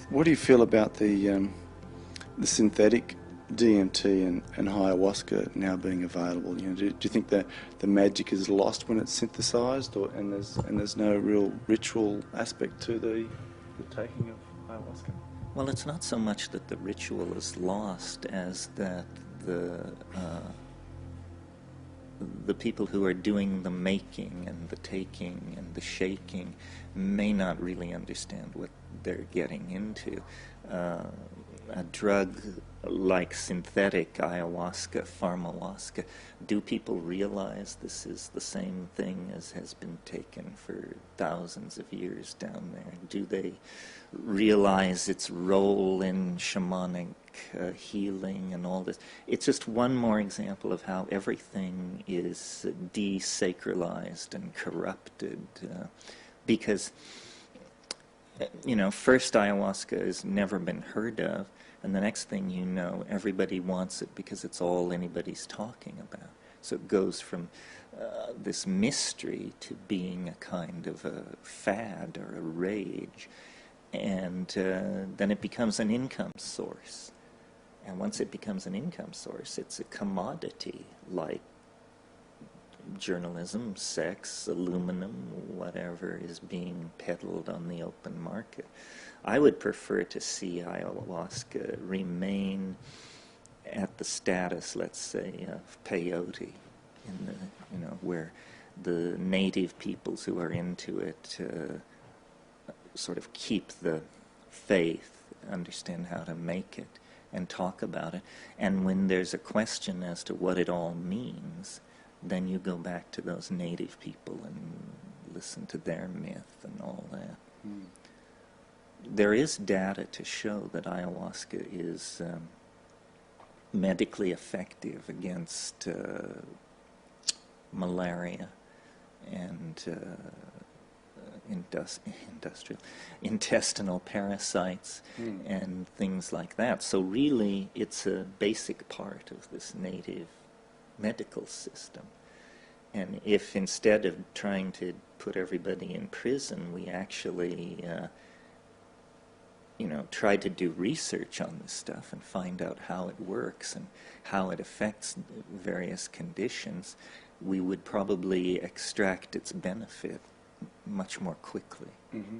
What do you feel about the synthetic DMT and ayahuasca now being available? You know, do you think that the magic is lost when it's synthesized, and there's no real ritual aspect to the taking of ayahuasca? Well, it's not so much that the ritual is lost as that the people who are doing the making and the taking and the shaking may not really understand what they're getting into. A drug like synthetic ayahuasca, pharmahuasca, do people realize this is the same thing as has been taken for thousands of years down there? Do they realize its role in shamanic healing and all this? It's just one more example of how everything is desacralized and corrupted, because first ayahuasca has never been heard of, and the next thing you know, everybody wants it because it's all anybody's talking about. So it goes from this mystery to being a kind of a fad or a rage, and then it becomes an income source. And once it becomes an income source, it's a commodity like journalism, sex, aluminum, whatever is being peddled on the open market. I would prefer to see ayahuasca remain at the status, let's say, of peyote, in the, where the native peoples who are into it sort of keep the faith, understand how to make it, and talk about it. And when there's a question as to what it all means, then you go back to those native people and listen to their myth and all that. Mm. There is data to show that ayahuasca is medically effective against malaria and intestinal parasites and things like that. So really, it's a basic part of this native medical system. And if instead of trying to put everybody in prison, we actually try to do research on this stuff and find out how it works and how it affects various conditions, we would probably extract its benefit much more quickly. Mm-hmm.